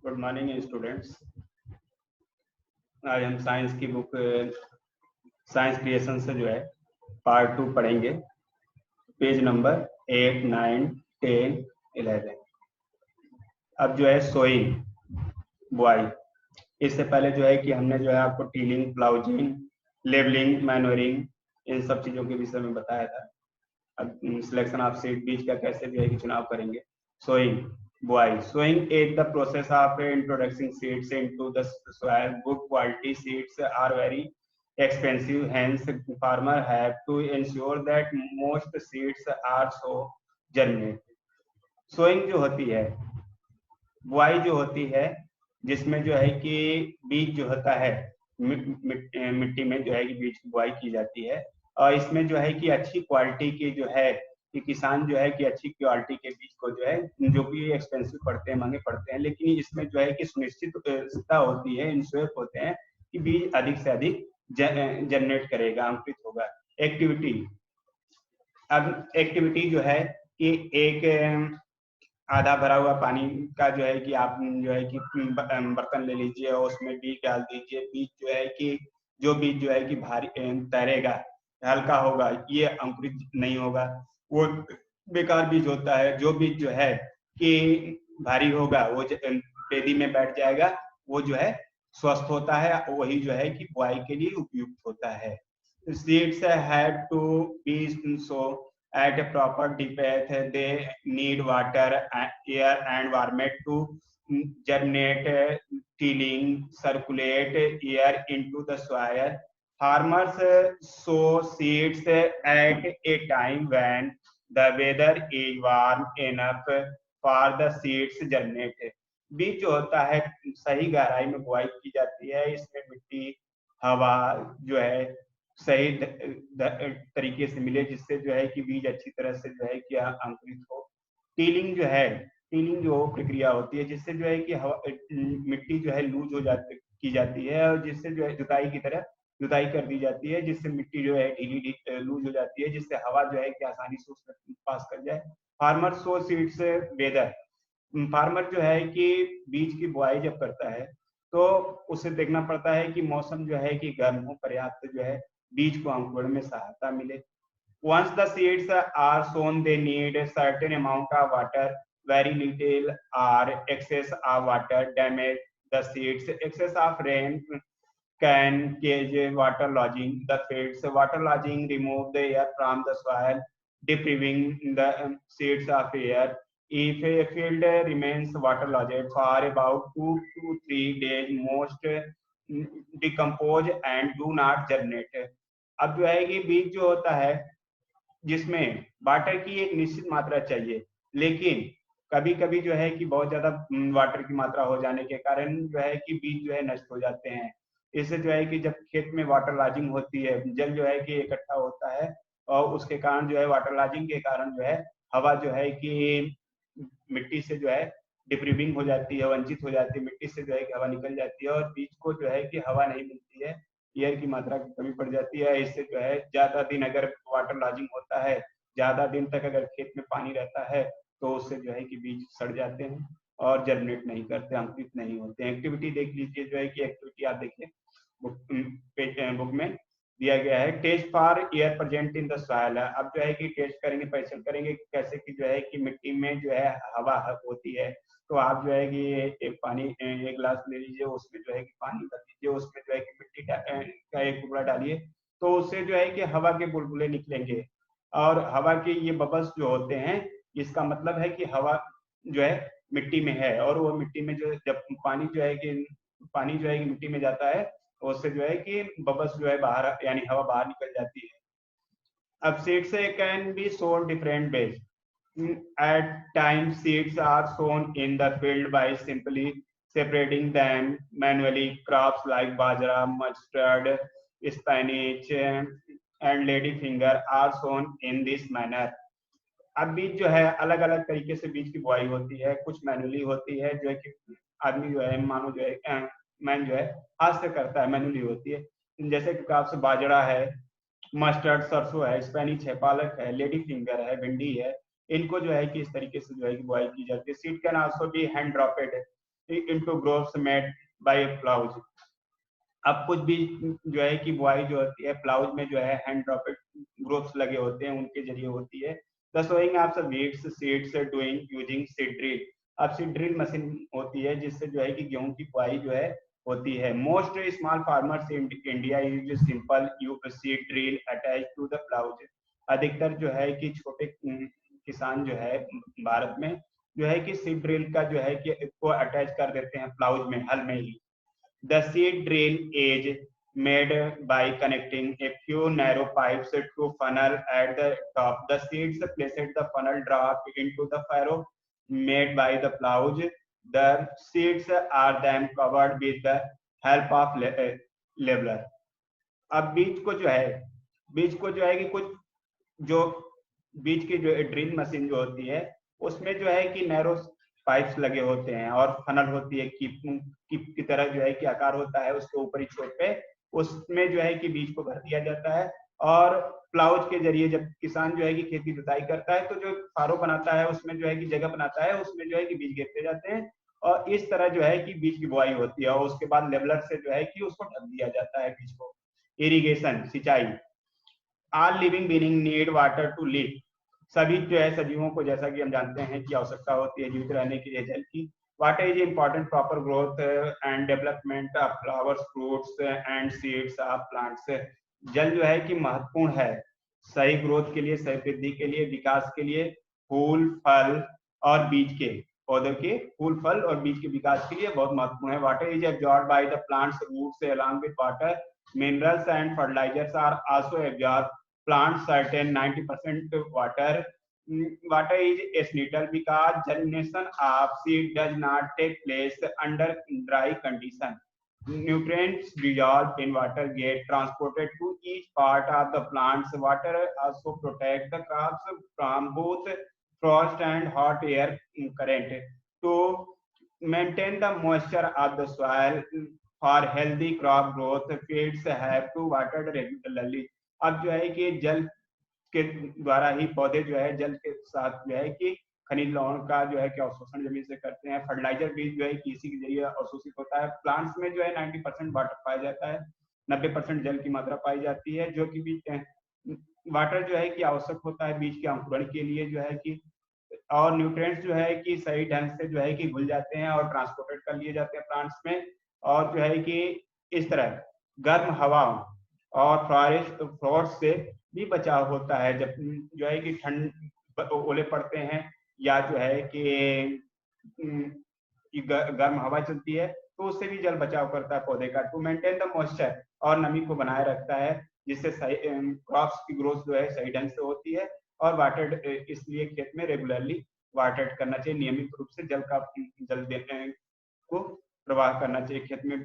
Good morning students. आज हम science की बुक साइंस क्रिएशन से जो है पार्ट 2 पढ़ेंगे। Page number 8, 9, 10, 11। अब जो है सोइंग, बुआई। इससे पहले जो है कि हमने जो है आपको टीलिंग, प्लाउजिंग, लेबलिंग, मैनोरिंग, इन सब चीज़ों के विषय में बताया था। अब सिलेक्शन ऑफ सीड, बीज का कैसे जो है कि चुनाव करेंगे। सोइंग, बुआई। Sowing is the process of introducing seeds into the soil. Good quality seeds are very expensive, hence farmer have to ensure that most seeds are so germinate. Sowing जो होती है, बुआई जो होती है, जिसमें जो है कि बीज जो होता है मिट्टी में जो है कि बीज की बुआई की जाती है। और इसमें जो है कि अच्छी क्वालिटी की जो है कि किसान जो है कि अच्छी क्वालिटी के बीज को जो है, जो कि एक्सपेंसिव पड़ते हैं, महंगे पड़ते हैं, लेकिन इसमें जो है कि सुनिश्चितता होती है, इंश्योर होते हैं कि बीज अधिक से अधिक जनरेट करेगा, अंकुरित होगा। एक्टिविटी, अब एक्टिविटी जो है कि एक आधा भरा हुआ पानी का जो है कि आप जो है कि बर्तन ले लीजिए और उसमें बीज डाल दीजिए। बीज जो है कि जो बीज जो है कि भारी तैरेगा, हल्का होगा, ये अंकुरित नहीं होगा, वो बेकार बीज होता है। जो बीज जो है कि भारी होगा वो पेदी में बैठ जाएगा, वो जो है स्वस्थ होता है, वही जो है कि बुआई के लिए उपयुक्त होता है। Seeds have to be so at a proper depth. They need water, air and warmth to germinate, tilling, circulate air into the soil. Farmers sow seeds at a time when the weather is warm enough for the seeds germinate. बीज जो होता है सही गहराई में बुआई की जाती है। इसमें मिट्टी, हवा जो है सही तरीके से मिले, जिससे जो है कि बीज अच्छी तरह से जो है कि अंकुरित हो। टीलिंग जो है, टीलिंग जो प्रक्रिया होती है, जिससे जो है कि मिट्टी जो है लूज हो जाती की जाती है, और जिससे जो है जुताई की तरह जुताई कर दी जाती है, जिससे मिट्टी जो है ढीली लूज हो जाती है, जिससे हवा जो है कि आसानी से उसमें पास कर जाए। Farmer sow seeds weather, farmer जो है कि बीज की बुआई जब करता है तो उसे देखना पड़ता है कि मौसम जो है कि गर्म हो, पर्याप्त जो है बीज को अंकुरण में सहायता मिले। Once the seeds are sown, they need a certain amount of water. Very little or excess of water damage the seeds. Excess of rain can cause water lodging the fields. Water lodging remove the air from the soil, depriving the seeds of air. If a field remains waterlogged for about 2 to 3 days, most decompose and do not germinate. अब जो है कि बीज जो होता है जिसमें water की एक निश्चित मात्रा चाहिए, लेकिन कभी कभी जो है कि बहुत ज्यादा वाटर की मात्रा हो जाने के कारण जो है कि बीज जो है नष्ट हो जाते हैं। इससे जो है कि जब खेत में वाटर लॉजिंग होती है, जल जो है कि इकट्ठा होता है, और उसके कारण जो है वाटर लॉजिंग के कारण जो है हवा जो है कि मिट्टी से जो है डिप्रीविंग हो जाती है, वंचित हो जाती है, मिट्टी से जो है कि हवा निकल जाती है, और बीज को जो है कि हवा नहीं मिलती है, एयर की मात्रा की कमी पड़ जाती है। इससे जो है ज्यादा दिन अगर वाटर लॉजिंग होता है, ज्यादा दिन तक अगर खेत में पानी रहता है, तो उससे जो है कि बीज सड़ जाते हैं और जर्मिनेट नहीं करते, अंकुरित नहीं होते हैं। एक्टिविटी देख लीजिए, जो है कि एक्टिविटी आप देखिए बुक में दिया गया है। Test for air present in the soil. अब जो है कि टेस्ट करेंगे, परीक्षण करेंगे कैसे कि जो है कि मिट्टी में जो है हवा होती है। तो आप जो है कि एक पानी एक गिलास ले लीजिए, उसमें जो है कि पानी भर दीजिए, उसमें जो है कि मिट्टी का एक टुकड़ा डालिए, तो उससे जो है कि हवा के बुलबुले निकलेंगे, और हवा के ये बबल्स जो होते हैं, इसका मतलब है कि हवा जो है मिट्टी में है, और वो मिट्टी में जो जब पानी जो है कि मिट्टी में जाता है, उससे जो है कि बबल्स जो है बाहर, यानी हवा बाहर निकल जाती है। अब seeds can be sown different ways. At times, seeds are sown in the field by simply separating them manually. Crops like bajra, mustard, spinach, and ladyfinger are sown in this manner. अब बीज जो है अलग अलग तरीके से बीज की बुआई होती है। कुछ मैनुअली होती है, जो है कि आदमी जो है मानो जो है मैन जो है हाथ से करता है, मैनुअली होती है। जैसे कि आपसे बाजरा है, मस्टर्ड सरसों है, स्पेनिश है, पालक है, लेडी फिंगर है, भिंडी है, इनको जो है कि इस तरीके से जो है कि बुआई की जाती है। Seed can also be hand dropped. into growths made by plows। अब कुछ बीज जो है कि बुआई जो होती है प्लाउज में जो है हैंड ड्रॉपेड ग्रोथ्स लगे होते हैं, उनके जरिए होती है। The sowing of weeds seeds doing using seed drill. अब सीड ड्रिल मशीन होती है जिससे जो है कि गेहूं की बुआई जो है होती है। Most small farmers in India use simple seed drill attach to the ploughs. अधिकतर जो है कि छोटे किसान जो है भारत में जो है कि सीड ड्रिल का जो है कि को अटैच कर देते हैं प्लाउज में, हल में ही। The seed drill is made by connecting a few narrow pipes to funnel at the top. The seeds placed the funnel drop into the furrow made by the plows. The seeds are then covered with the help of leveler। अब बीज को जो है कि कुछ जो बीज की जो ड्रिल मशीन जो होती है उसमें जो है कि नैरो पाइप्स लगे होते हैं और फनल होती है, कीप की तरह जो है कि आकार होता है उसके ऊपरी छोर पे, उसमें जो है कि बीज को भर दिया जाता है। और प्लाउज के जरिए जब किसान जो है कि खेती जुताई करता है तो जो फारो बनाता है उसमें जो है कि जगह बनाता है, उसमें जो है कि बीज गिरते जाते हैं और इस तरह जो है कि बीज की बुआई होती है और उसके बाद लेवलर से जो है कि उसको ढक दिया जाता है बीज को। इरिगेशन सिंचाई। All living being need water to live. सभी जो है सजीवों को जैसा कि हम जानते हैं कि आवश्यकता होती है जीवित रहने के लिए जल की। Water is important proper growth and development of flowers fruits and seeds of plants. जल जो है कि महत्वपूर्ण है सही ग्रोथ के लिए, सही वृद्धि के लिए, विकास के लिए, फूल फल और बीज के पौधों के फूल फल और बीज के विकास के लिए बहुत महत्वपूर्ण है। Water is absorbed by the plants roots along with water. Minerals and fertilisers are also absorbed plants certain 90% water. Water is essential because germination of seed does not take place under dry condition. Nutrients dissolved in water get transported to each part of the plants. Water also protects the crops from both frost and hot air current. To maintain the moisture of the soil for healthy crop growth, fields have to water regularly। अब जो है कि जल के द्वारा ही पौधे जो है जल के साथ जो है कि खनिज लवण का जो है कि अवशोषण जमीन से करते हैं। फर्टिलाइजर भी जो है कि इसी के जरिए अवशोषित होता है। प्लांट्स में जो है 90% वाटर पाया जाता है, 90% जल की मात्रा पाई जाती है, जो कि बीज वाटर जो है कि आवश्यक होता है बीज के अंकुरण के लिए जो है कि, और न्यूट्रिएंट्स जो है कि सही ढंग से जो है कि घुल जाते हैं और ट्रांसपोर्टेड कर लिए जाते हैं प्लांट्स में। और जो है कि इस तरह गर्म हवा और फ्रॉस्ट से भी बचाव होता है। जब जो है कि ठंड ओले पड़ते हैं या जो है कि गर्म हवा चलती है तो उससे भी जल बचाव करता है पौधे का। टू मेंटेन द मॉइस्चर, और नमी को बनाए रखता है जिससे क्रॉप्स की ग्रोथ जो है सही ढंग से होती है। और वाटर इसलिए खेत में रेगुलरली वाटर करना चाहिए, नियमित रूप से जल देने को प्रवाह करना चाहिए, खेत में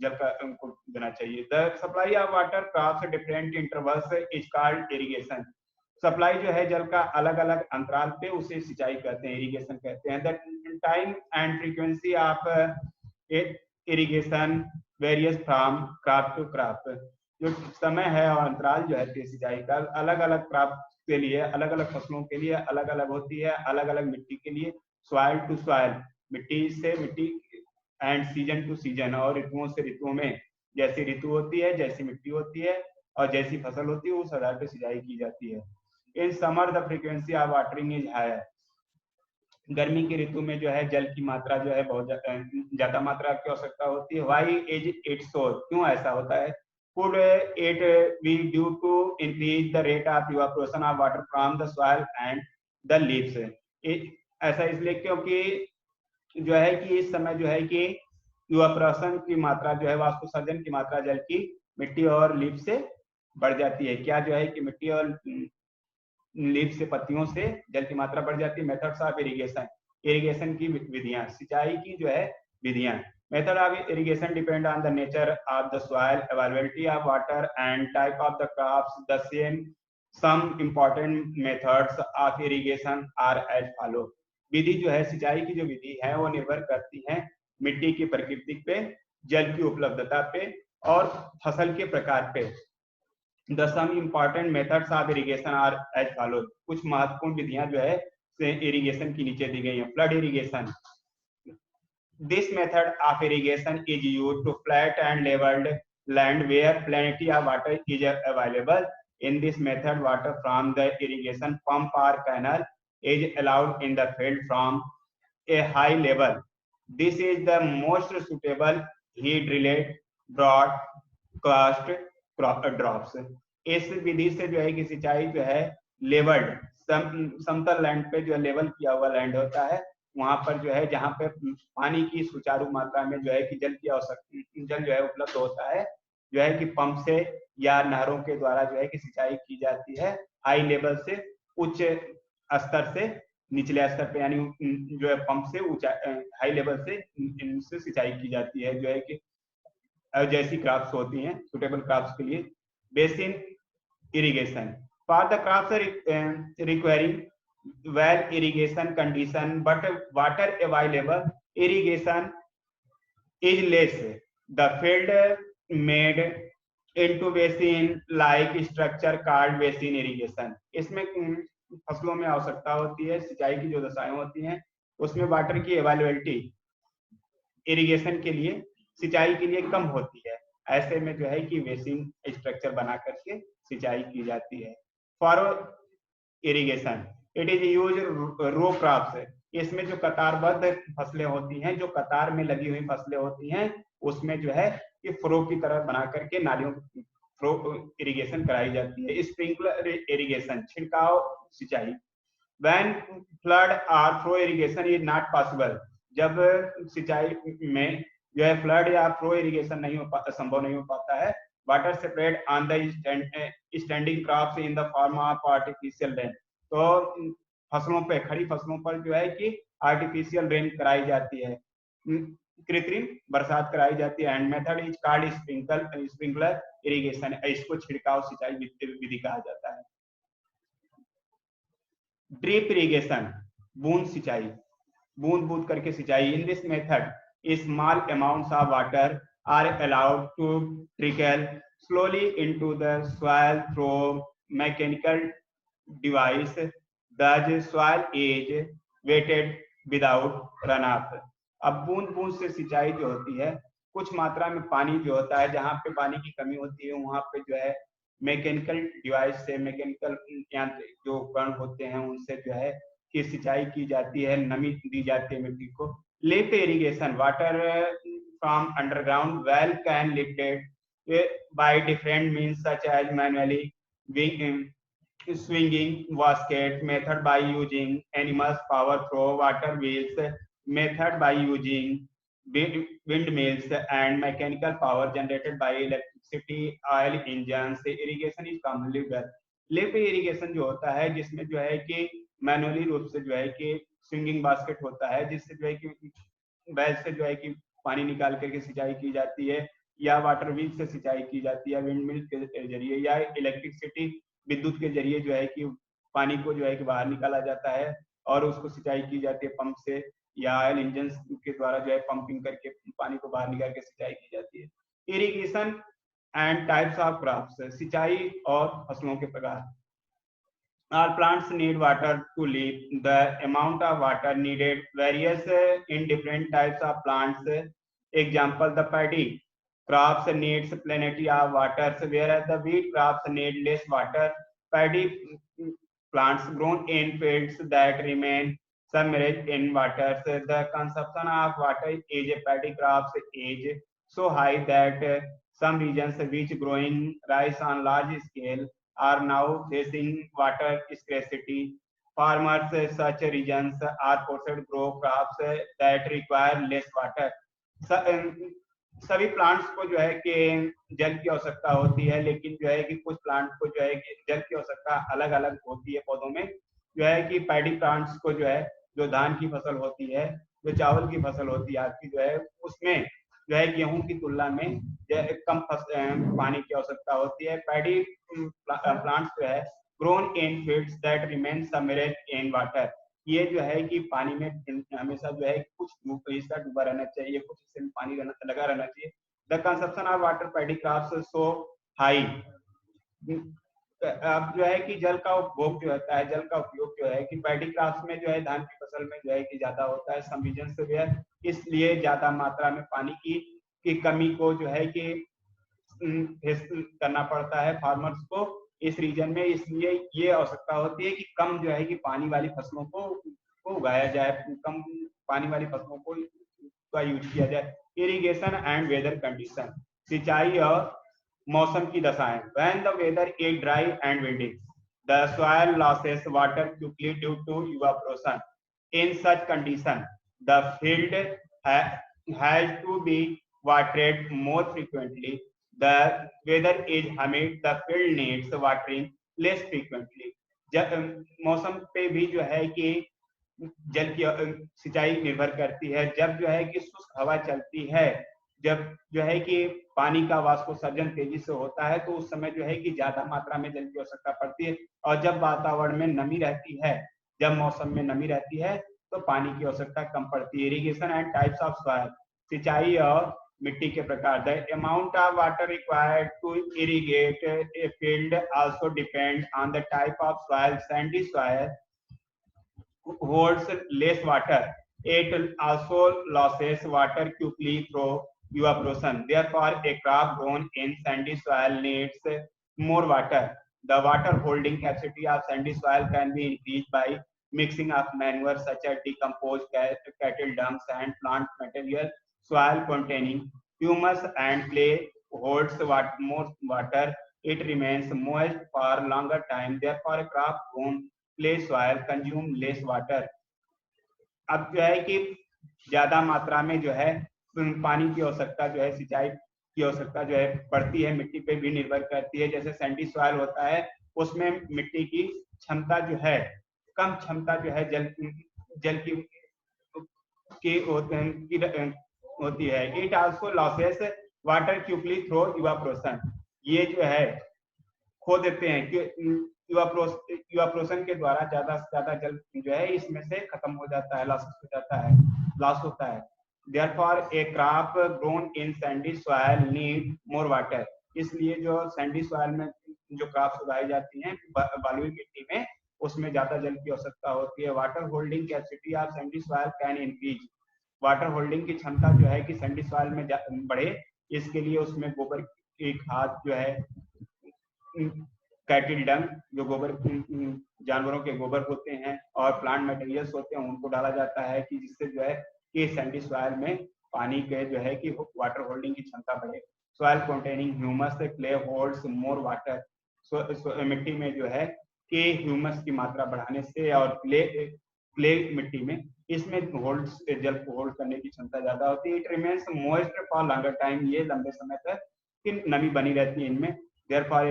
जल का उनको देना चाहिए। The supply of water crops different intervals is called irrigation. Supply जो है जल का अलग अलग अंतराल पे उसे सिंचाई कहते हैं, इरिगेशन कहते हैं। The time and frequency of irrigation varies from crop to crop. जो समय है और अंतराल जो है सिंचाई का अलग अलग क्रॉप के लिए, अलग अलग फसलों के लिए अलग अलग होती है, अलग अलग मिट्टी के लिए, सॉइल टू सॉइल, मिट्टी से मिट्टी, एंड सीजन टू सीजन, और ऋतुओं से ऋतुओं में जैसी ऋतु होती है, जैसी मिट्टी होती है और जैसी फसल होती है उस आधार पर सिंचाई की जाती है। In summer the frequency of watering is higher. गर्मी की ऋतु में जो है जल की मात्रा जो है बहुत ज्यादा मात्रा की आवश्यकता होती है। व्हाई इज इट सो, क्यों ऐसा होता है? Could it be due to increase the rate of evaporation of water from the soil and the leaves. ऐसा इसलिए क्योंकि जो है कि इस समय जो है कि इवापोरेशन की मात्रा जो है, वाष्पोत्सर्जन की मात्रा जल की मिट्टी और लीफ से बढ़ जाती है। क्या जो है कि मिट्टी और लीफ से, पत्तियों से जल की मात्रा बढ़ जाती है। मेथड्स ऑफ इरिगेशन, इरिगेशन की विधियां, सिंचाई की जो है विधियां। Method of irrigation depend on the nature of the soil, availability of water and type of the crops. The same some important methods of irrigation are as follow. विधि जो है सिंचाई की जो विधि है वो निर्भर करती है मिट्टी की प्रकृति पे, जल की उपलब्धता पे और फसल के प्रकार पे। The some important methods of irrigation are as follows। कुछ महत्वपूर्ण विधियां जो है इरिगेशन की नीचे दी गई हैं। Flood irrigation, This method of irrigation is used to flat and leveled land where plenty of water is available. In this method, water from the irrigation pump or canal is allowed in the field from a high level. This is the most suitable heat related broadcast drops. इस विधि से जो है कि सिंचाई जो है levelled समतल land पे जो है लेवल किया हुआ लैंड होता है, वहां पर जो है जहां पे पानी की सुचारू मात्रा में जो है कि जल की आवश्यकता जल जो है उपलब्ध होता है, जो है कि पंप से या नहरों के द्वारा जो है कि सिंचाई की जाती है हाई लेवल से उच्च स्तर से निचले स्तर पे, यानी जो है पंप से ऊंचा हाई लेवल से इनसे सिंचाई की जाती है, जो है कि जैसी क्रॉप्स होती हैं सुटेबल क्रॉप्स के लिए। Basin irrigation for the crops requiring well irrigation condition but water available irrigation is less the field made into basin like structure called basin irrigation. इसमें फसलों में आवश्यकता होती है, सिंचाई की जो दशाएं होती हैं उसमें वाटर की अवेलेबिलिटी इरिगेशन के लिए सिंचाई के लिए कम होती है, ऐसे में जो है कि बेसिन स्ट्रक्चर बना करके सिंचाई की जाती है। For irrigation it is use row crops. इसमें जो कतारबद्ध फसलें होती हैं, जो कतार में लगी हुई फसलें होती हैं, उसमें जो है कि फ्रो की तरह बना करके नालियों फ्रो इरिगेशन कराई जाती है। स्प्रिंकलर इरिगेशन छिड़काव सिंचाई। व्हेन फ्लड और flow irrigation is not possible, जब सिंचाई में जो है फ्लड या फ्लो इरिगेशन नहीं हो संभव नहीं हो पाता है, water spread on the standing crops in the form of artificial rain. तो फसलों पे खड़ी फसलों पर जो है कि आर्टिफिशियल रेन कराई जाती है, कृत्रिम बरसात कराई जाती है। And method is called sprinkler irrigation, इसको छिड़काव सिंचाई विधि कहा जाता है। ड्रिप इरिगेशन बूंद सिंचाई, बूंद बूंद करके सिंचाई। In this method small amounts of water are allowed to trickle slowly into the soil through mechanical device. The soil is wetted without runoff. अब बूंद बूंद से सिंचाई जो होती है, कुछ मात्रा में पानी जो होता है, जहां पे पानी की कमी होती है वहां पे जो है मैकेनिकल डिवाइस से, मैकेनिकल यांत्रिक जो उपकरण होते हैं उनसे जो है कि सिंचाई की जाती है, नमी दी जाती है मिट्टी को। Lift irrigation water from underground well can lifted by different means such as manually swinging basket method by using animals power through water wheels method by using windmills and mechanical power generated by electricity oil engines। irrigation is commonly done। Lift irrigation जो होता है जिसमें जो है कि manually रूप से जो है कि स्विंगिंग बास्केट होता है, जिससे जो है कि बैल से जो है कि पानी निकाल करके सिंचाई की जाती है, या वाटर व्हील से सिंचाई की जाती है, विंडमिल के जरिए या इलेक्ट्रिसिटी विद्युत के जरिए जो है कि पानी को जो है कि बाहर निकाला जाता है और उसको सिंचाई की जाती है पंप से या ऑयल इंजन के द्वारा जो है पंपिंग करके पानी को बाहर निकाल के सिंचाई की जाती है। Irrigation and types of crops, सिंचाई और फसलों के प्रकार। All plants need water to live. The amount of water needed varies in different types of plants. Example: the paddy crops needs plenty of water, whereas the wheat crops need less water. Paddy plants grown in fields that remain submerged in water. The consumption of water is paddy crops is so high that some regions which growing rice on large scale are now facing water scarcity. Farmers such regions are forced to grow crops that require less water. सभी plants को जो है कि जल की आवश्यकता होती है, लेकिन जो है कि कुछ प्लांट को जो है कि जल की आवश्यकता अलग अलग होती है पौधों में। जो है कि पैडी प्लांट्स को जो है, जो धान की फसल होती है, जो चावल की फसल होती है आपकी, जो है उसमें जो है गेहूं की तुलना में कम पानी की आवश्यकता होती है। पैडी प्लांट्स जो है grown in fields that remain submerged in water, ये जो है कि पानी में हमेशा जो है कुछ हिस्सा डूबा रहना चाहिए, कुछ हिस्से में पानी लगा रहना चाहिए। The consumption of water paddy crops so high. अब जो है कि जल का उपभोग जो होता है, जल का उपयोग जो है कि पैडी क्रॉप्स में जो है धान की फसल में जो है कि ज्यादा होता है। सम रीजन से वेयर इसलिए ज्यादा मात्रा में पानी की कमी को जो है कि फेस करना पड़ता है फार्मर्स को इस रीजन में। इसलिए ये आवश्यकता होती है कि कम जो है कि पानी वाली फसलों को उगाया जाए, कम पानी वाली फसलों को का यूज किया जाए। इरिगेशन एंड वेदर कंडीशन, सिंचाई और मौसम की दशाएं। When the weather is dry and windy, the soil losses water quickly due to evaporation. In such condition the field has to be watered more frequently. The weather is humid, the field needs watering less frequently. मौसम पे भी जो है कि जल की सिंचाई निर्भर करती है। जब जो है कि शुष्क हवा चलती है, जब जो है कि पानी का वाष्पोत्सर्जन तेजी से होता है, तो उस समय जो है कि ज्यादा मात्रा में जल की आवश्यकता पड़ती है। और जब वातावरण में नमी रहती है, जब मौसम में नमी रहती है, तो पानी की आवश्यकता कम पड़ती है। Irrigation and types of soil, सिंचाई और मिट्टी के प्रकार। The amount of water required to irrigate a field also depend on the type of soil. Sandy soil holds less water. It also loses water quickly through evaporation. Therefore, a crop grown in sandy soil needs more water. The water holding capacity of sandy soil can be increased by mixing of manure such as decomposed cattle dung and plant material. Soil containing humus and clay holds more water. It remains moist for longer time. Therefore, a crop grown clay soil consume less water. अब जो है कि ज्यादा मात्रा में जो है पानी की आवश्यकता जो है, सिंचाई की आवश्यकता जो है पड़ती है, मिट्टी पे भी निर्भर करती है। जैसे सैंडी सॉइल होता है, उसमें मिट्टी की क्षमता जो है, कम क्षमता जो है जल की होती है। It also losses water quickly through evaporation. ये जो है खो देते हैं कि इवापोरेशन के द्वारा ज्यादा से ज्यादा जल जो है इसमें से खत्म हो जाता है, लॉस हो जाता है, लॉस होता है। Therefore, a crop grown in sandy soil need more water. इसलिए जो सैंडी सॉइल में जो क्रॉप्स उगाई जाती हैं बालुई मिट्टी में, उसमें ज्यादा जल की आवश्यकता होती है। Water holding capacity of Sandy soil can increase. Water holding की क्षमता जो है कि सैंडी सॉइल में बढ़े, इसके लिए उसमें गोबर की खाद जो है, कैटल डंग, जो गोबर जानवरों के गोबर होते हैं, और प्लांट मटेरियल्स होते हैं, उनको डाला जाता है कि जिससे जो है कि सैंडी सॉइल में पानी के जो है कि वाटर होल्डिंग की क्षमता बढ़े। Soil containing humus, clay holds more water. मिट्टी में जो है कि ह्यूमस की मात्रा बढ़ाने से और क्ले मिट्टी में इसमें होल्ड्स जल को होल्ड करने की क्षमता ज्यादा होती है। It remains moist for longer time, ये लंबे समय तक कि नमी बनी रहती है इनमें। Therefore,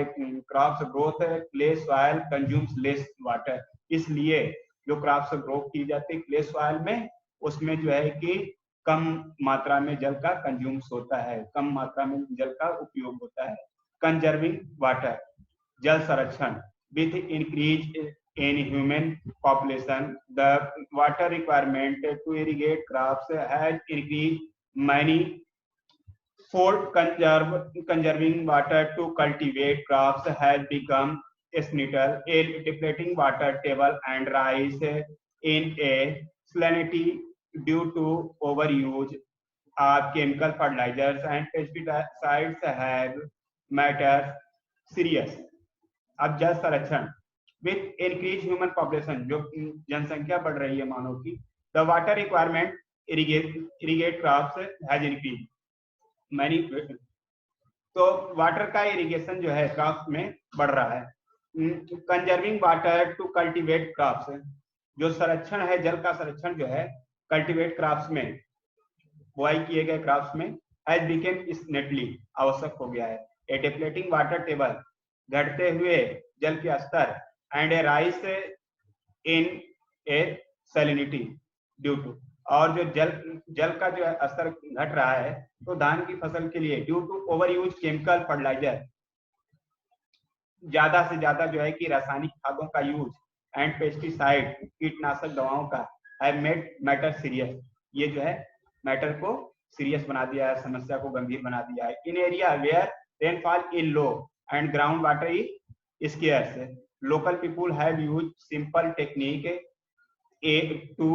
crops growth clay soil consumes less water. इसलिए जो क्रॉप्स ग्रो की जाती है क्ले सॉइल में, उसमें जो है कि कम मात्रा में जल का कंज्यूम्स होता है, कम मात्रा में जल का उपयोग होता है। कंजर्विंग वाटर, जल संरक्षण। With increase in human population, the water requirement to irrigate crops has increase many fold. Conserving water to cultivate crops has become essential. A depleting water table and rise in a salinity due to overuse of chemical fertilizers and pesticides have matters serious. अब जल संरक्षण, with increased human population, जो जनसंख्या बढ़ रही है मानव की, the water requirement irrigate crops has increased many. तो वाटर का इरिगेशन जो है क्रॉप्स में बढ़ रहा है। Conserving water to cultivate crops, जो संरक्षण है, जल का संरक्षण जो है कल्टीवेट क्रॉप्स में, बुआई किए गए क्रॉप्स में, हैज बिकेम नेटली आवश्यक हो गया है। ए डिप्लेटिंग वाटर टेबल, घटते हुए जल के स्तर, and a rise in a salinity due to, और जो जल का जो स्तर घट रहा है, तो धान की फसल के लिए due to overuse chemical fertiliser, ज्यादा से ज्यादा जो है कि रासायनिक खादों का यूज, एंड पेस्टिसाइड, कीटनाशक दवाओं का, हैव मेड मैटर सीरियस, ये जो है मैटर को सीरियस बना दिया है, समस्या को गंभीर बना दिया है। In area where rainfall is low and ground water is scarce, local people have used simple technique to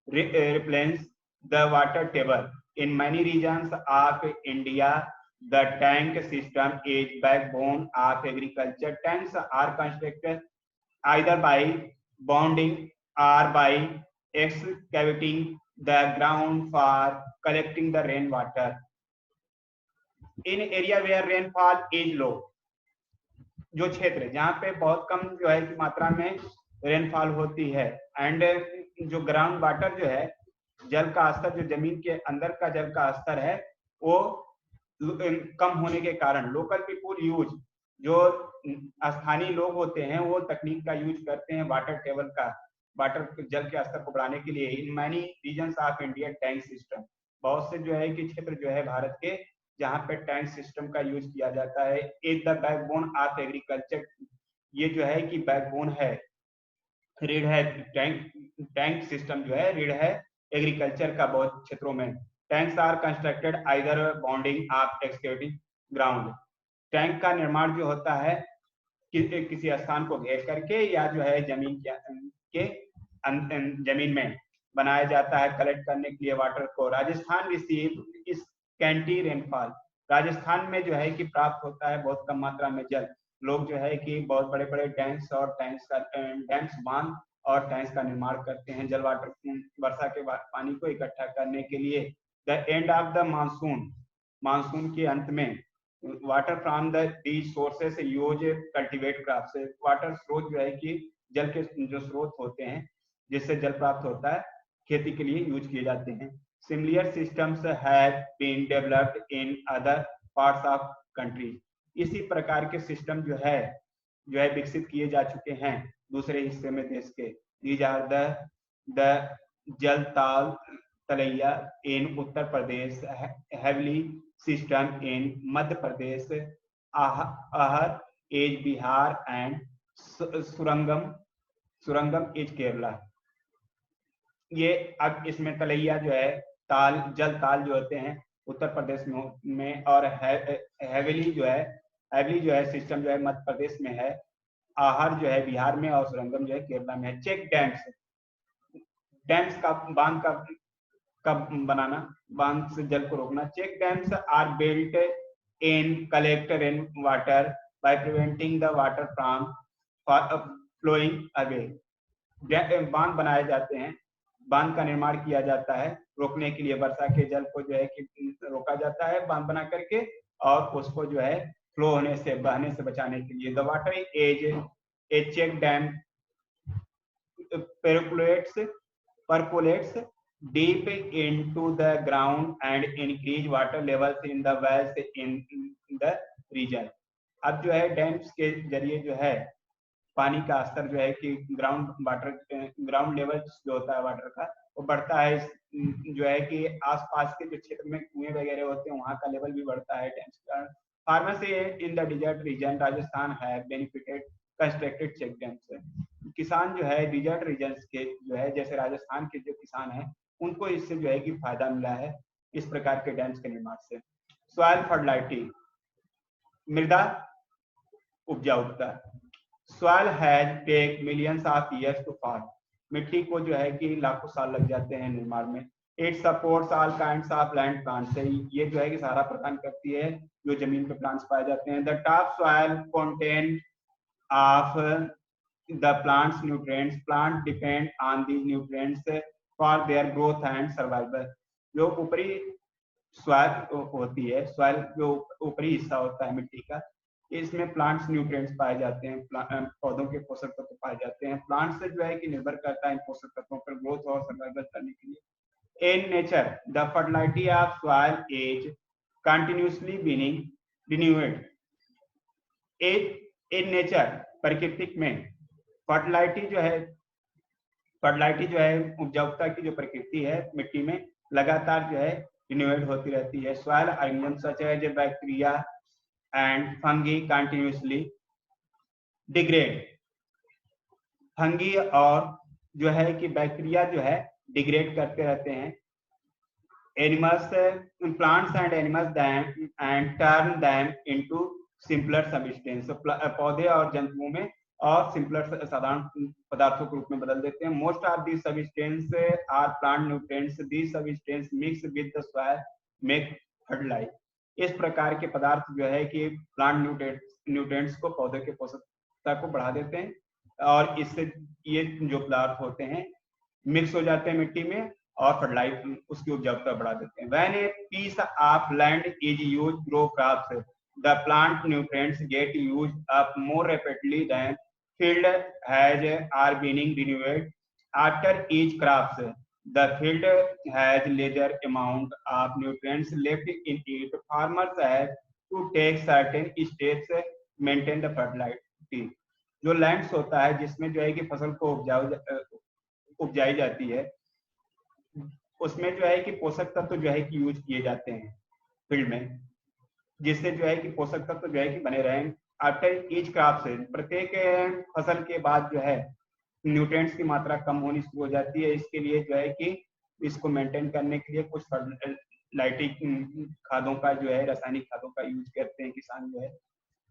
replenish the water table. In many regions of India, the tank system is backbone of agriculture. Tanks are constructed either by bonding or by excavating the ground for collecting the rainwater. In area where rainfall is low, जो क्षेत्र जहाँ पे बहुत कम जो है कि मात्रा में रेनफॉल होती है, एंड जो ग्राउंड वाटर जो है, जल का स्तर, जो जमीन के अंदर का जल का स्तर है, वो कम होने के कारण लोकल पीपुल यूज, जो स्थानीय लोग होते हैं वो तकनीक का यूज करते हैं वाटर टेबल का, वाटर जल के स्तर को बढ़ाने के लिए। In many reasons of India tank system, बहुत से जो है कि क्षेत्र जो है भारत के जहाँ पे टैंक सिस्टम का यूज किया जाता है। Is the backbone of agriculture, ये जो है कि बैकबोन है, रीढ़ है, टैंक सिस्टम जो है रीढ़ है एग्रीकल्चर का बहुत क्षेत्रों में। Tanks are constructed either bonding of excavating ground, tank का निर्माण जो होता है किसी स्थान को घेर करके या जो है जमीन के जमीन में बनाया जाता है कलेक्ट करने के लिए वाटर को। राजस्थान रिसीव इस कैंटी रेनफॉल, राजस्थान में जो है कि प्राप्त होता है बहुत कम मात्रा में जल। लोग जो है कि बहुत बड़े बड़े डैम्स और डैम्स बांध और टैंक्स का निर्माण करते हैं जल वाटर वर्षा के पानी को इकट्ठा करने के लिए। The end of the monsoon, monsoon के अंत में water from these sources use cultivate crops, water स्रोत जो है कि जल के जो स्रोत होते हैं जिससे जल प्राप्त होता है खेती के लिए यूज किए जाते हैं। Similar systems have been developed in other parts of country, इसी प्रकार के सिस्टम जो है विकसित किए जा चुके हैं दूसरे हिस्से में देश के। दीज आर द जल ताल तलैया इन Uttar Pradesh, heavily system in Madhya Pradesh, ahar is Bihar and surangam is Kerala. ये अब इसमें तलैया जो है ताल, जल ताल जो होते हैं उत्तर प्रदेश में और हेवली जो है सिस्टम जो है मध्य प्रदेश में है, आहर जो है बिहार में और सुरंगम जो है केरला में है। चेक डैम्स, डैम्स का बांध का बनाना, बांध से जल को रोकना। Check dams are built in collect rain water by preventing the water from flowing away, बांध बनाए जाते हैं, बांध का निर्माण किया जाता है रोकने के लिए, वर्षा के जल को जो है कि रोका जाता है बांध बना करके और उसको जो है फ्लो होने से, बहने से बचाने के लिए। The water as a check dam percolates deep into the ground and increase water levels in the wells in the region। अब जो है डैम्स के जरिए जो है पानी का स्तर जो है कि ग्राउंड लेवल जो होता है वाटर का वो बढ़ता है, जो है कि आसपास के जो क्षेत्र में कुएं वगैरह होते हैं वहां का लेवल भी बढ़ता है डैम्स का। Farmers in the desert region Rajasthan have benefited constructed check dams, किसान जो है डिजर्ट रीजन के जो है जैसे राजस्थान के जो किसान हैं उनको इससे जो है कि फायदा मिला है इस प्रकार के डैम्स के निर्माण से। सॉइल फर्टिलिटी, मृदा उपजाऊता, soil has take millions of years to form, मिट्टी को जो है कि लाखों साल लग जाते हैं निर्माण में। It supports all kinds of land plants, ये जो है कि सहारा प्रदान करती है जो जमीन पे प्लांट्स पाए जाते हैं। The top soil content of the plants nutrients, plant depend on these nutrients for their growth and survival। जो ऊपरी सॉइल होती है, सॉइल जो ऊपरी हिस्सा होता है मिट्टी का, इसमें प्लांट्स न्यूट्रिएंट्स पाए जाते हैं, पौधों के पोषक तत्व पाए जाते हैं। प्लांट से जो है कि निर्भर करता है इन पोषक तत्वों पर ग्रोथ और सर्वाइवल करने के लिए। In nature the fertility of soil is continuously being renewed, in nature प्रकृति में फर्टिलिटी जो है उपजाऊता की जो प्रकृति है मिट्टी में लगातार जो है रिन्यूएड होती रहती है। Soil organism such as bacteria and fungi continuously degrade, fungi और जो है कि बैक्टीरिया जो है डिग्रेड करते रहते हैं animals, plants and animals and turn them into simpler substance, पौधे और जंतुओं में और सिंपलर साधारण पदार्थों के रूप में बदल देते हैं। Most of these substance are plant nutrients, these substance mix with the soil make fertiliser. इस प्रकार के पदार्थ जो है कि प्लांट न्यूट्रिएंट्स को, पौधे के पोषकता को बढ़ा देते हैं, और इससे ये जो पदार्थ होते हैं मिक्स हो जाते हैं मिट्टी में और फर्टिलाइजर उसकी उपजाऊता बढ़ा देते हैं। When a piece of land is used grow crops, the plant nutrients get used up more rapidly than field has are being renewed after each crops. The field has larger amount of nutrients left in it. Farmers have to take certain steps maintain the fertility. जो lands होता है जिसमें जो है कि फसल को उपजाई जाती है, उसमें जो है कि पोषक तत्व जो है कि यूज किए जाते हैं फील्ड में, जिससे जो है कि पोषक तत्व जो है कि बने रहें। आफ्टर ईच क्रॉप से, प्रत्येक फसल के बाद जो है न्यूट्रिएंट्स की मात्रा कम होनी शुरू हो जाती है। इसके लिए जो है कि इसको मेंटेन करने के लिए कुछ फर्टिलाइटिक खादों का जो है, रासायनिक खादों का यूज करते हैं किसान जो है।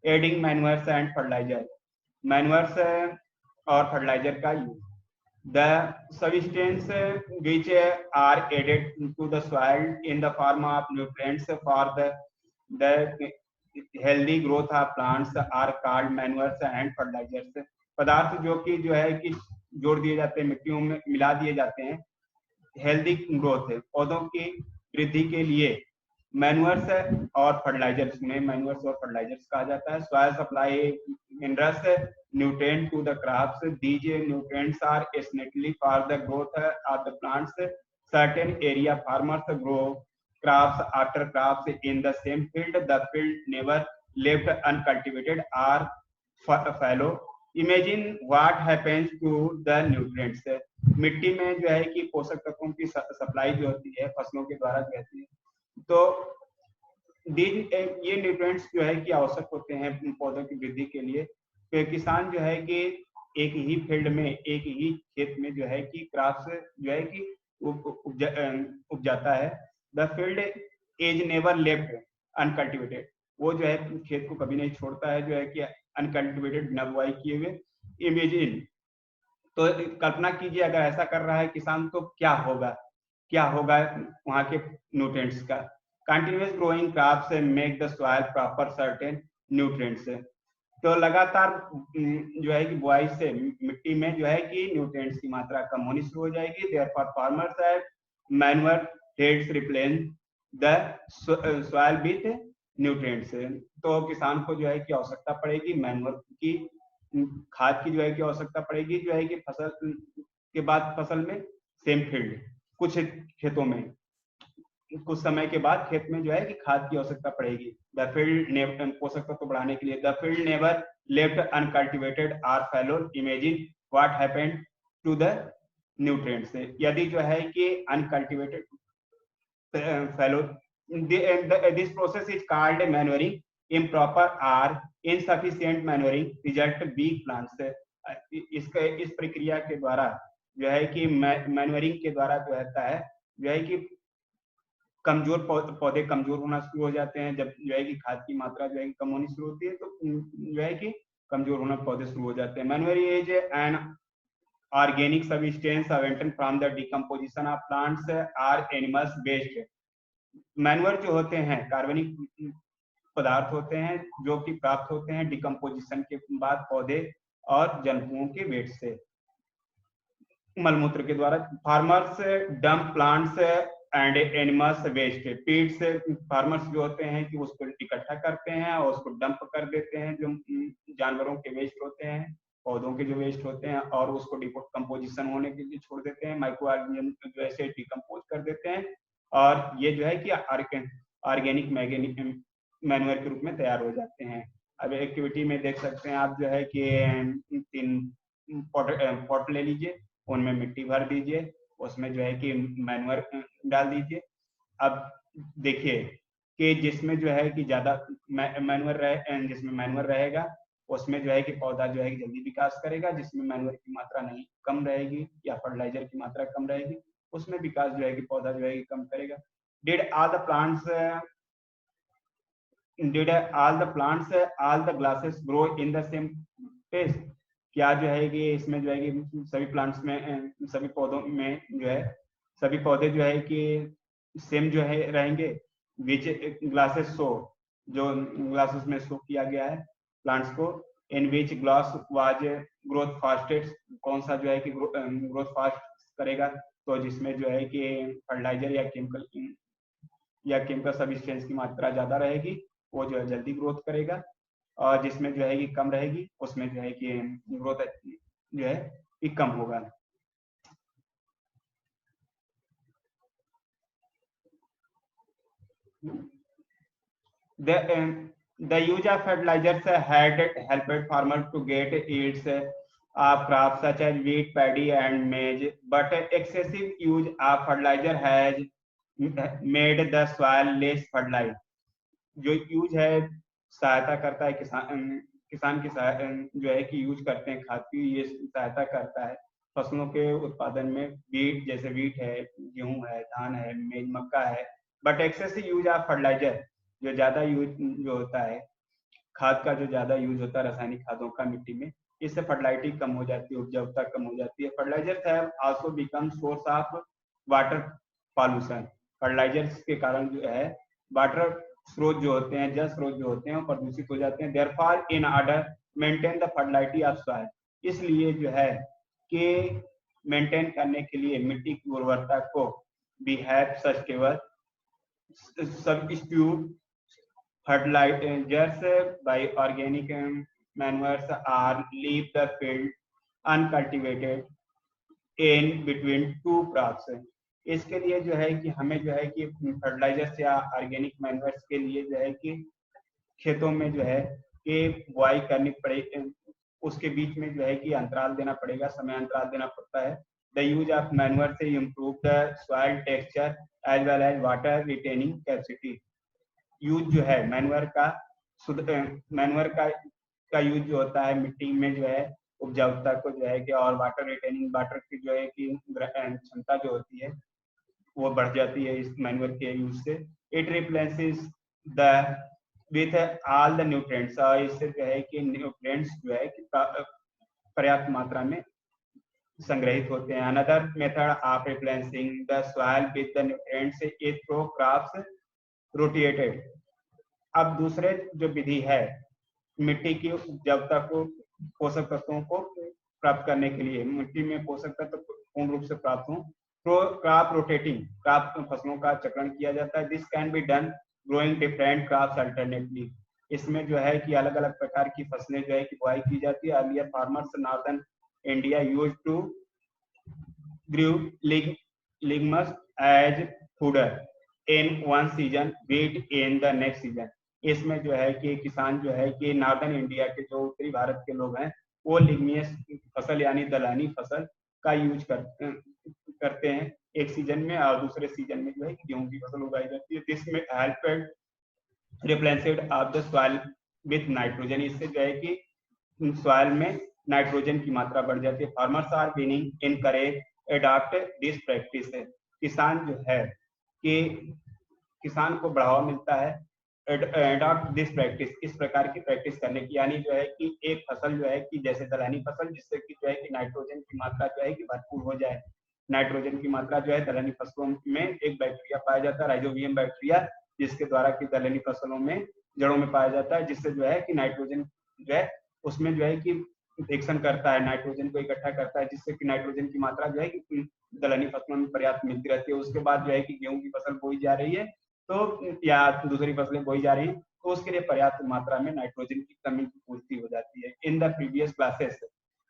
Adding manures and fertiliser, manures और फर्टिलाइजर का use. The substance which are added to the soil in the form of nutrients for the healthy growth of plants are called manures and fertilizers. पदार्थ जो है कि जोड़ दिए जाते हैं, मिट्टियों में मिला दिए जाते हैं हेल्दी ग्रोथ, पौधों की वृद्धि के लिए, मैन्युअर्स और फर्टिलाइजर्स में मैन्युअर्स और फर्टिलाइजर्स कहा जाता है। Soil supply minerals nutrient to the crops. These nutrients are essential for the growth of the plants. Certain area farmers grow crops after crops in the same field. The field never left uncultivated or fallow. Imagine what happens to the nutrients. मिट्टी में जो है कि पोषक तत्वों की supply जो होती है फसलों के द्वारा जो होती है, तो ये न्यूट्रिएंट्स जो है कि आवश्यक होते हैं पौधों की वृद्धि के लिए। तो किसान जो है कि एक ही फील्ड में, एक ही खेत में जो है कि क्रॉप्स जो है कि उपजाता है। The field is never left uncultivated, वो जो है खेत को कभी नहीं छोड़ता है जो है कि अनकल्टिवेटेड, बिना बुआई किए हुए। इमेजिन, तो कल्पना कीजिए अगर ऐसा कर रहा है किसान तो क्या होगा वहां के न्यूट्रिएंट्स का। Continuous growing crops make the soil proper certain nutrients, तो लगातार जो है कि बुआई से मिट्टी में जो है कि न्यूट्रिएंट्स की मात्रा कम होनी शुरू हो जाएगी। Therefore farmers have manure heads replace the soil with nutrients, तो किसान को जो है कि आवश्यकता पड़ेगी मैन्युअर की, खाद की जो है कि आवश्यकता पड़ेगी जो है कि फसल के बाद फसल में सेम फील्ड, कुछ खेतों में कुछ समय के बाद खेत में जो है कि खाद की आवश्यकता पड़ेगी। द फील्ड पोषक तत्व बढ़ाने के लिए। The field never left uncultivated or fallow. Imagine what happened to the nutrients. यदि जो है कि uncultivated fallow, this process is called manuring. Improper or insufficient manuring result weak plants. इस प्रक्रिया के द्वारा जो है कि मैन्योरिंग के द्वारा जो रहता है जो है कि कमजोर पौधे कमजोर होना शुरू हो जाते हैं। जब जो है कि खाद की मात्रा जो है कि कम होनी शुरू होती है तो जो है कि कमजोर होना पौधे शुरू हो जाते हैं। Manure is an organic substance obtained from the decomposition of plants or animals waste. Manure जो होते हैं कार्बनिक पदार्थ होते हैं जो कि प्राप्त होते हैं डिकम्पोजिशन के बाद पौधे और जंतुओं के वेस्ट से, मलमूत्र के द्वारा। Farmers dump plants and animals waste. पीट से फार्मर्स जो होते हैं कि उसको इकट्ठा करते हैं और उसको डंप कर देते हैं, जो जानवरों के वेस्ट होते हैं, पौधों के जो वेस्ट होते हैं, और उसको डिकम्पोजिशन होने के लिए छोड़ देते हैं। माइक्रो ऑर्गेनिज्म जो ऐसे डिकम्पोज कर देते हैं और ये जो है कि ऑर्गेनिक मैन्योर के रूप में तैयार हो जाते हैं। अब एक्टिविटी में देख सकते हैं आप जो है कि 3 पॉट ले लीजिए, उनमें मिट्टी भर दीजिए, उसमें जो है कि मैन्योर डाल दीजिए। अब देखिए कि जिसमें जो है कि ज्यादा जिसमें मैन्योर रहेगा उसमें जो है कि पौधा जो है कि जल्दी विकास करेगा, जिसमें मैन्योर की मात्रा नहीं कम रहेगी या फर्टिलाइजर की मात्रा कम रहेगी उसमें विकास जो है कि पौधा जो है कि कम करेगा। Did all the plants all the grasses grow in the same pace. क्या जो है कि इसमें जो है कि सभी प्लांट्स में, सभी पौधों में जो है, सभी पौधे जो है कि सेम जो है रहेंगे। विच ग्लासेस शो, जो ग्लासेस में शो किया गया है प्लांट्स को। इन विच ग्लास वाज ग्रोथ फास्टेस्ट, कौन सा जो है कि ग्रोथ फास्ट करेगा, तो जिसमें जो है कि फर्टिलाइजर या केमिकल सब्सटेंस की मात्रा ज्यादा रहेगी वो जो है जल्दी ग्रोथ करेगा, और जिसमें जो है कि कम रहेगी उसमें जो है कि ग्रोथ जो है कि कम होगा। The use of fertilizers had helped farmers to get yields of crops such as wheat, paddy, and maize, but excessive use of fertilizer has made the soil less fertile. जो यूज है सहायता करता है किसान की जो है कि यूज करते हैं खाद की, ये सहायता करता है फसलों के उत्पादन में। वीट जैसे वीट है, गेहूं है, धान है, मेज मक्का है। But excessive use of fertiliser, जो ज्यादा यूज जो होता है खाद का, जो ज्यादा यूज होता है रासायनिक खादों का मिट्टी में, इससे फर्टिलाइटी कम हो जाती है, उपजाऊता कम हो जाती है। Fertilisers have also become source of water pollution. Fertilisers के कारण जो है वाटर स्रोत जो होते हैं, जल स्रोत जो होते हैं वो प्रदूषित हो जाते हैं। Therefore in order maintain the fertility of soil, इसलिए जो है कि मेंटेन करने के लिए मिट्टी की उर्वरता को we have sustainable substitute fertilizers by organic manures or leave the field uncultivated in between two crops। इसके लिए जो है कि हमें जो है कि फर्टिलाइजर्स या ऑर्गेनिक मैन्योर्स के लिए जो है कि खेतों में जो है कि बुआई करनी पड़ेगी, उसके बीच में जो है कि अंतराल देना पड़ेगा, समय अंतराल देना पड़ता है। द यूज ऑफ मैन्योर से improve the soil texture as well as water retaining capacity. Use जो है मैन्योर का, मैन्योर का यूज जो होता है मिट्टी में जो है उपजाऊता को जो है कि, और वाटर रिटेनिंग, वाटर की जो है कि क्षमता जो होती है वो बढ़ जाती है इस मैन्योर के यूज से। It replaces the with all the nutrients, इससे जो है कि न्यूट्रिएंट्स जो है कि पर्याप्त मात्रा में संग्रहित होते हैं। Another method of replacing the soil with the nutrients is through crops rotated. अब दूसरे जो विधि है मिट्टी की उपजाऊता को, पोषक तत्वों को प्राप्त करने के लिए, मिट्टी में पोषक तत्व पूर्ण रूप से प्राप्त हो, तो क्रॉप रोटेटिंग, क्रॉप फसलों का चक्रण किया जाता है। This can be done growing different crops alternately. इसमें जो है कि अलग अलग प्रकार की फसलें जो है कि बुआई की जाती है। Earlier farmers northern India used to grow legumes as fodder in one season, wheat in the next season. इसमें जो है कि किसान जो है कि नॉर्दर्न इंडिया के जो उत्तरी भारत के लोग हैं वो लिग्नियस फसल यानी दलहनी फसल का यूज करते हैं एक सीजन में, और दूसरे सीजन में जो है कि गेहूं की फसल उगाई जाती है। दिस में help replaced of the soil with nitrogen, इससे जो है कि सॉइल में नाइट्रोजन की मात्रा बढ़ जाती है। Farmers are being encourage adopt this practice. किसान जो है कि किसान को बढ़ावा मिलता है अडॉप्ट दिस प्रैक्टिस, इस प्रकार की प्रैक्टिस करने की, यानी जो है कि एक फसल जो है कि जैसे दलहनी फसल, जिससे कि जो है कि नाइट्रोजन की मात्रा जो है कि भरपूर हो जाए। नाइट्रोजन की मात्रा जो है दलहनी फसलों में एक बैक्टीरिया पाया जाता है, राइजोबियम बैक्टीरिया, जिसके द्वारा की दलहनी फसलों में जड़ों में पाया जाता है, जिससे जो है कि नाइट्रोजन जो है उसमें जो है कि फिक्सन करता है, नाइट्रोजन को इकट्ठा करता है, जिससे कि नाइट्रोजन की मात्रा जो है कि दलहनी फसलों में पर्याप्त मिलती रहती है। उसके बाद जो है कि गेहूं की फसल बोई जा रही है तो, या दूसरी फसलें बोई जा रही है तो उसके लिए पर्याप्त मात्रा में नाइट्रोजन की कमी की पूर्ति हो जाती है। इन द प्रीवियस क्लासेस,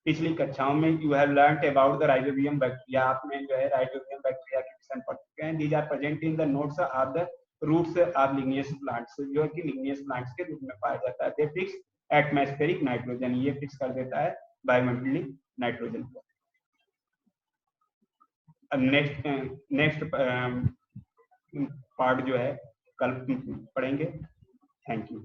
पिछली कक्षाओं में you have learned about the rhizobium bacteria, आपने जो है राइजोबियम बैक्टीरिया के विषय पढ़ चुके हैं। These are present in the nodes of the roots of leguminous plants, जो कि लिग्नियस प्लांट्स के रूप में पाया जाता है। दे फिक्स एटमॉस्फेरिक नाइट्रोजन, ये फिक्स कर देता है वायुमंडलीय नाइट्रोजन को। अब नेक्स्ट पार्ट जो है कल पढ़ेंगे। Thank you.